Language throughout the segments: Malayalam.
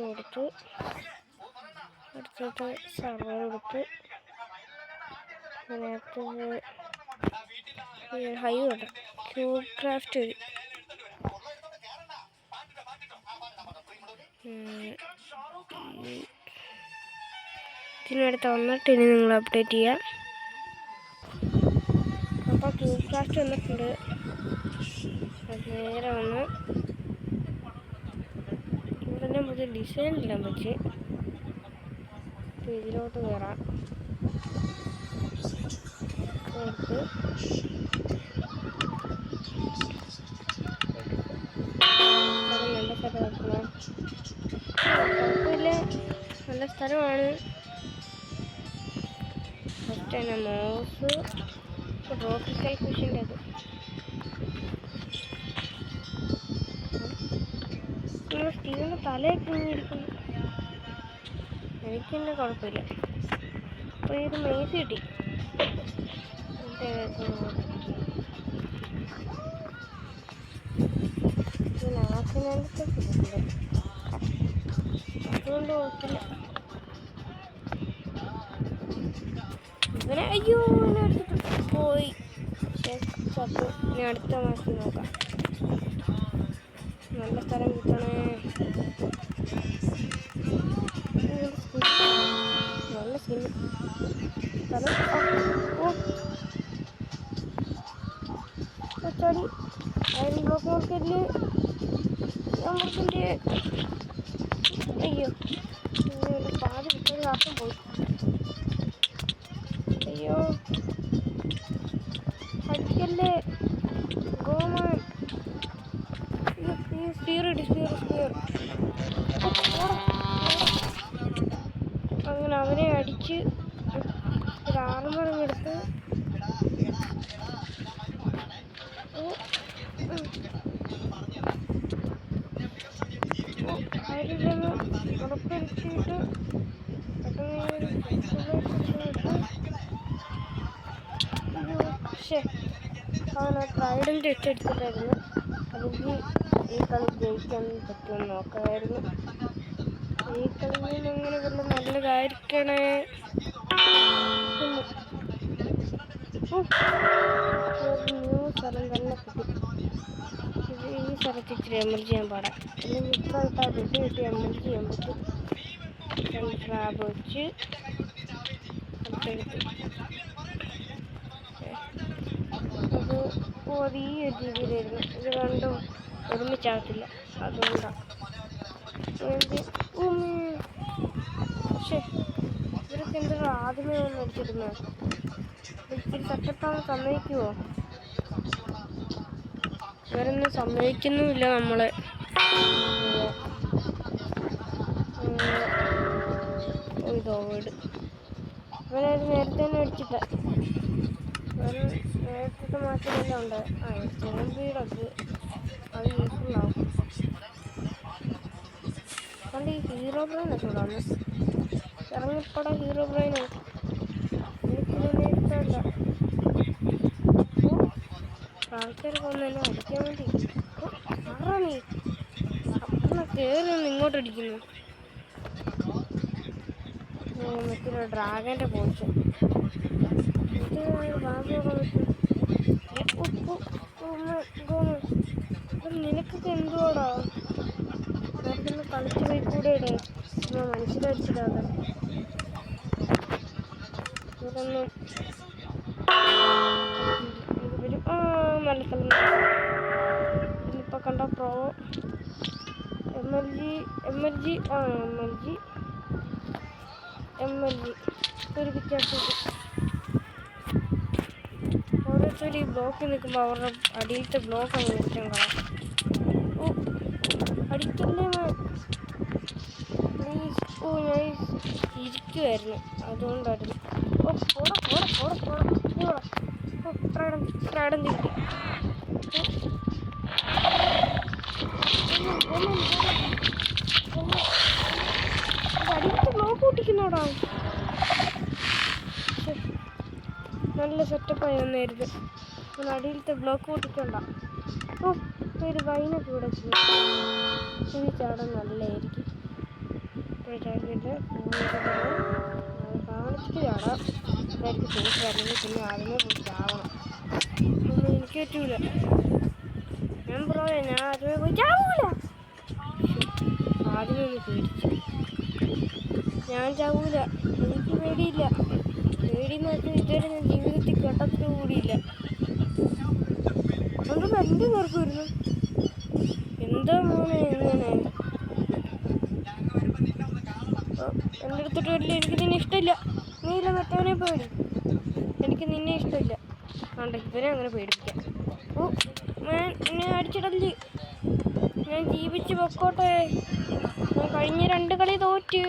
കൊടുത്ത് അടുത്തത് സർവർ കൊടുത്ത് അതിനകത്ത് ഹൈ ഉണ്ട് ക്യൂബ് ക്രാഫ്റ്റ് വഴി ഇതിനടുത്ത് വന്നിട്ട് ഇനി നിങ്ങൾ അപ്ഡേറ്റ് ചെയ്യാം. അപ്പോൾ ക്യൂബ് ക്രാഫ്റ്റ് വന്നിട്ടുണ്ട്. അത് നേരെ വന്ന് ഇവിടെ തന്നെ പുതിയ ഡിസൈൻ ഇടാൻ പറ്റി. അപ്പോൾ ഇതിലോട്ട് കയറാം. കൊടുത്ത് നല്ല സ്ഥലം വെക്കണം. കുഴപ്പമില്ല, നല്ല സ്ഥലമാണ്. ഫസ്റ്റ് തന്നെ മൗസ് ട്രോപ്പിക്കൽ ഫിഷിൻ്റെ അത് സ്റ്റീവിൻ്റെ തലയൊക്കെ ഇരിക്കുന്നു. എനിക്കെന്നെ കുഴപ്പമില്ല. അപ്പോൾ ഇത് മേസ് കിട്ടി. നാശനടുത്ത് കിട്ടുന്നുണ്ട്, അതുകൊണ്ട് കുഴപ്പമില്ല. ഇവനെ അയ്യോ എന്നെ എടുത്തിട്ട് പോയി. ചത്തു. ഇനി അടുത്ത മാസം നോക്കാം. നല്ല സ്ഥലം കിട്ടണേ. നല്ല സ്കിന്ന് സ്ഥലം. ചാടി അയൽ ബ്ലോക്ക് മാർക്കറ്റില് നമ്മൾക്കിൻ്റെ അയ്യോ പാതി കിട്ടിയൊരു കാശം പോയി. അയ്യോ അടിക്കല്ലേ ഗോമാൻ. സ്പീർ അങ്ങനെ അവനെ അടിച്ച് ഒരു ആറുമറങ്ങെടുത്ത് അതിലൊന്ന് ഉറപ്പെടുത്തിയിട്ട് പക്ഷേ അവൻ ട്രൈഡൻറ്റ് ഇട്ടെടുത്തിട്ടായിരുന്നു. അല്ലെങ്കിൽ ഈ കളി ജയിക്കാൻ പറ്റുമെന്ന് നോക്കാമായിരുന്നു. ഈ കളിയിൽ എങ്ങനെ വല്ല നല്ലതായിരിക്കണേ. ന്യൂ സ്ഥലം തന്നെ കിട്ടി. ഇത് ഈ സ്ഥലത്ത് ഇച്ചിരി എമർജി ചെയ്യാൻ പാടാം. പിന്നെ മിത്രമായിട്ട് ആ ബെഡ് കിട്ടി എമർജി ചെയ്യാൻ പറ്റും. ക്രാബ് വെച്ച് അടുത്തെടുത്ത് അത് ഈ ഒരു രീതിയിലായിരുന്നു. ഇത് രണ്ടും ഒരുമിച്ചാകത്തില്ല, അതുകൊണ്ടാണ്. പക്ഷേ ഇവരൊക്കെ എന്താ ആദ്യമേ ഒന്ന് അടിച്ചിരുന്നത്? ഇത്തിരി സെറ്റപ്പാന്ന് സമ്മതിക്കുമോ? ഇവരൊന്നും സമ്മതിക്കുന്നുമില്ല നമ്മളെ. ഇതോ വീട് ഇവരത് നേരത്തെ തന്നെ അടിച്ചിട്ട. നേരത്തെ മാറ്റമെല്ലാം ഉണ്ട്. വീടൊക്കെ അത് യൂസ്ഫുള്ളാവും. അതുകൊണ്ട് ഈ ഹീറോ ബ്രെയിനൊക്കെ ഇടാന്ന് ഇറങ്ങിപ്പടാ. ഹീറോ ബ്രെയിന് എനിക്കിതൊന്നും ഇഷ്ടമല്ല. ആൾക്കാരൊക്കെ ഒന്ന് എന്നെ അടിക്കാൻ വേണ്ടി അറ നീ അപ്പം കയറി ഒന്ന് ഇങ്ങോട്ടടിക്കുന്നു. മറ്റൊരു ഡ്രാഗൻ്റെ പോയിച്ച് ഇത് ബാബുവൊക്കെ പറ്റും. നിനക്കൊക്കെ എന്തുവാടാ നേരത്തെ കളിച്ചു പോയി കൂടെ ഇടേ മനസ്സിലടിച്ചിടാതെ. ഇതൊന്നും വരും. നല്ല സ്ഥലം. ഇന്നിപ്പോൾ കണ്ട പ്രോ എം എൽ ജി ഒരു വ്യത്യാസം. ഓരോരുത്തർ ഈ ബ്ലോക്കിൽ നിൽക്കുമ്പോൾ അവരുടെ അടിയിലത്തെ ബ്ലോക്ക് അങ്ങ് വെച്ചാൽ കാണാം. അടിക്കല്ലേ പ്ലീസ്. ഞാൻ ഇരിക്കുമായിരുന്നു, അതുകൊണ്ടായിരുന്നു. ട്രാഡൻ കിട്ടി. അടിയിലത്തെ ബ്ലോക്ക് പൊട്ടിക്കുന്നോടാ. നല്ല സെറ്റപ്പായി വന്നായിരുന്നു. അടിയിലത്തെ ബ്ലോക്ക് പൊട്ടിക്കണ്ട. ഒരു വൈനൊക്കെ ഇവിടെ ചാടാൻ നല്ലതായിരിക്കും. ചാടിയിട്ട് കാണിച്ചിട്ട് ചാടാം. അതായിരിക്കും സേഫ് വരുന്നത്. പിന്നെ ആദ്യമേ പോയി ചാവണം. ഒന്നും എനിക്ക് പറ്റൂല. ഞാൻ ഞാൻ ആദ്യമേ പോയി ചാവൂല. ആദ്യമേ ഒന്ന് പേടിച്ചു. ഞാൻ ചാവൂല, എനിക്ക് പേടിയില്ല. പേടിയെന്ന് വെച്ചാൽ ഇതുവരെ ഞാൻ ജീവിതത്തിൽ കേട്ടത്ര കൂടിയില്ല. അതുകൊണ്ട് എൻ്റെ പേർക്ക് വരുന്നു. എന്താ മോനെ ഇങ്ങനെ എൻ്റെ അടുത്തിട്ട് വരില്ല. എനിക്ക് നിന്നെ ഇഷ്ടമില്ല. നീല മറ്റവനെ പേടി. എനിക്ക് നിന്നെ ഇഷ്ടമില്ല. ആണ്ട ഇവരെ അങ്ങനെ പേടിപ്പിക്കാം. ഓ എന്നെ അടിച്ചിടല്. ഞാൻ ജീവിച്ച് പൊക്കോട്ടെ. ഞാൻ കഴിഞ്ഞ 2 കളി തോറ്റ്.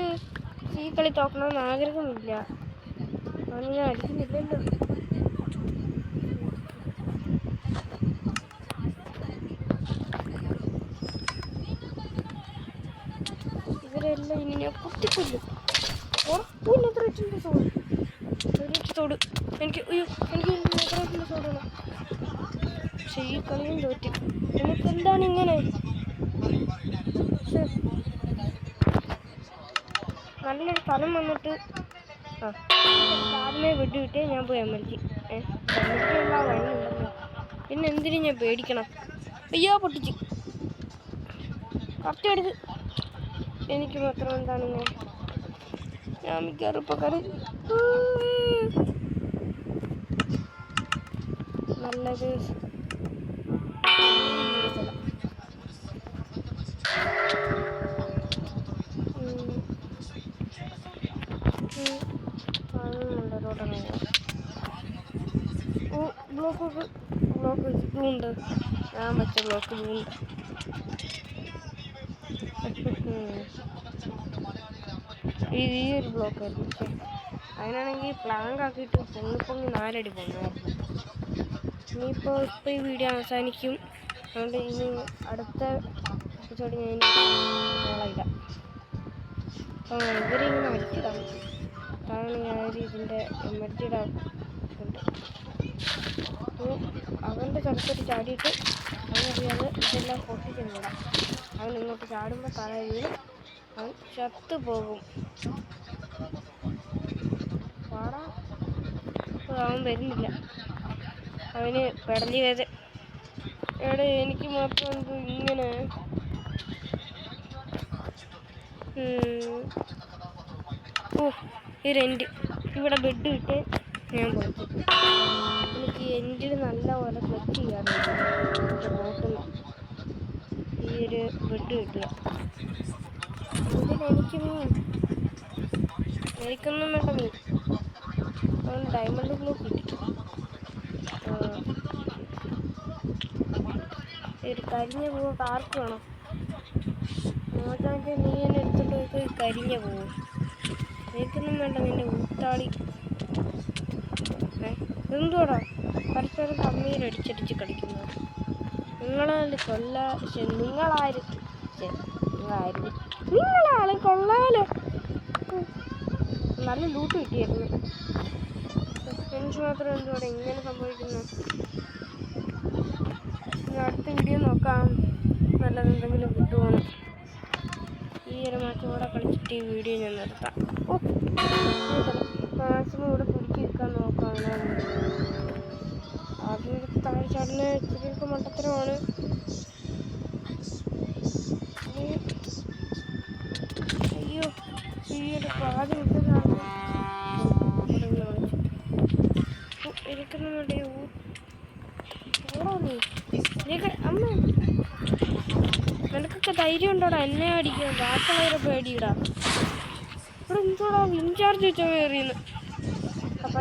ഈ കളി തോക്കണമെന്ന് ആഗ്രഹമില്ല. അവന് ഞാൻ അടിക്കുന്നില്ലല്ലോ. ഇവരെല്ലാം ഇനി ഞാൻ കുത്തിക്കൊല്ലും. ഉറപ്പില്ല. എത്ര വെച്ചിട്ടുണ്ട് തോട് എനിക്ക് എത്ര വെച്ചിട്ടുണ്ട് തോടണം. പക്ഷെ ഈ കളിയും തോറ്റി. നമുക്ക് എന്താണ് ഇങ്ങനെ? നല്ലൊരു സ്ഥലം വന്നിട്ട് ആദ്യമേ വിട്ടുവിട്ടേ ഞാൻ പോയി എമ്മൽജി ഉള്ള വഴിയുണ്ടല്ലോ. പിന്നെ എന്തിനും ഞാൻ പേടിക്കണം? അയ്യോ പൊട്ടിച്ച് കറക്റ്റ് അടിച്ച്. എനിക്ക് മാത്രം എന്താണ് ഇങ്ങനെ? ഞാൻ മിക്കവാറും ഇപ്പോൾ കറി നല്ലത് ബ്ലോക്ക് വെച്ചിട്ടുണ്ട്. ഞാൻ വെച്ച ബ്ലോക്ക് ഉണ്ട്. ഈ ഒരു ബ്ലോക്ക് ആയിരുന്നു. പക്ഷേ അതിനാണെങ്കിൽ പ്ലാങ്ക് ആക്കിയിട്ട് പൊങ്ങി 4 അടി പോകുന്നായിരുന്നു. ഇനിയിപ്പോൾ ഈ വീഡിയോ അവസാനിക്കും. അതുകൊണ്ട് ഇനി അടുത്ത എപ്പിസോഡ് ഞാൻ നാളെ അപ്പോൾ ഇവരിങ്ങനെ അടിച്ചിടാൻ പറ്റും. കാരണം ഞാൻ ഇതിൻ്റെ എമർജിയുടെ ഉണ്ട്. അപ്പോൾ അവൻ്റെ സ്ഥലത്തോട്ട് ചാടിയിട്ട് അവനറിയാതെ ഇതെല്ലാം പൊട്ടിച്ചിടാം. അവൻ ഇങ്ങോട്ട് ചാടുമ്പോൾ തല വീണ് അവൻ ചത്തു പോകും. പാടാ. അപ്പോൾ അവൻ വരുന്നില്ല. അവന് പെടലി വേദ. എവിടെ എനിക്ക് മാത്രം എന്തോ ഇങ്ങനെ. ഈ രണ്ട് ഇവിടെ ബെഡ് ഇട്ട് ഞാൻ കൊടുത്തു. എനിക്ക് എൻ്റെ നല്ല പോലെ ക്ലച്ച് ചെയ്യാറുണ്ട്. ബോട്ടിൽ ഈ ഒരു ബെഡ് കിട്ടുക. എനിക്കൊന്നും വേണ്ട മീൻ. അവൻ ഡയമണ്ട് ബ്ലോക്ക് കിട്ടി. ഒരു കരിഞ്ഞ പൂവൊക്കെ ആർക്ക് വേണം? നോക്കാമെങ്കിൽ നീ എന്നെ എടുത്തിട്ട് പോയി കരിഞ്ഞ പൂവ്. എനിക്കൊന്നും വേണ്ട നിൻ്റെ ഊത്താളി. എന്തുവാടാ പരസ്പരം തമ്മീരടിച്ചടിച്ച് കളിക്കുന്നത്? നിങ്ങളാലും നിങ്ങളാളും കൊള്ളാലോ. നല്ല ലൂട്ട് കിട്ടിയായിരുന്നു. എനിക്ക് മാത്രം എന്തുവാടെ ഇങ്ങനെ സംഭവിക്കുന്നു? അടുത്ത വീഡിയോ നോക്കാം. നല്ലതെന്തെങ്കിലും കിട്ടുമോ? ഈ ഒരു മാച്ച് കൂടെ കളിച്ചിട്ട് ഈ വീഡിയോ ഞാൻ നിർത്താം. മാക്സിമം ഇവിടെ പിടിച്ച് നിൽക്കാൻ നോക്കാം. ആദ്യം താഴെ ചാടുന്ന ഇച്ചിരിയൊക്കെ മണ്ടത്തരമാണ്. അയ്യോ ഈ ഒരു പാതി വിട്ടതാണ്. എനിക്കൊന്നും വേണ്ടി അമ്മ നിനക്കൊക്കെ ധൈര്യം ഉണ്ടോടാ എന്നെ അടിക്കാൻ? ബാക്കിയുള്ളവരെ പേടിയിടാ. ഇവിടെ എന്തോടാ ഇൻചാർജ് വെച്ചാൽ കയറിയെന്ന്. അപ്പം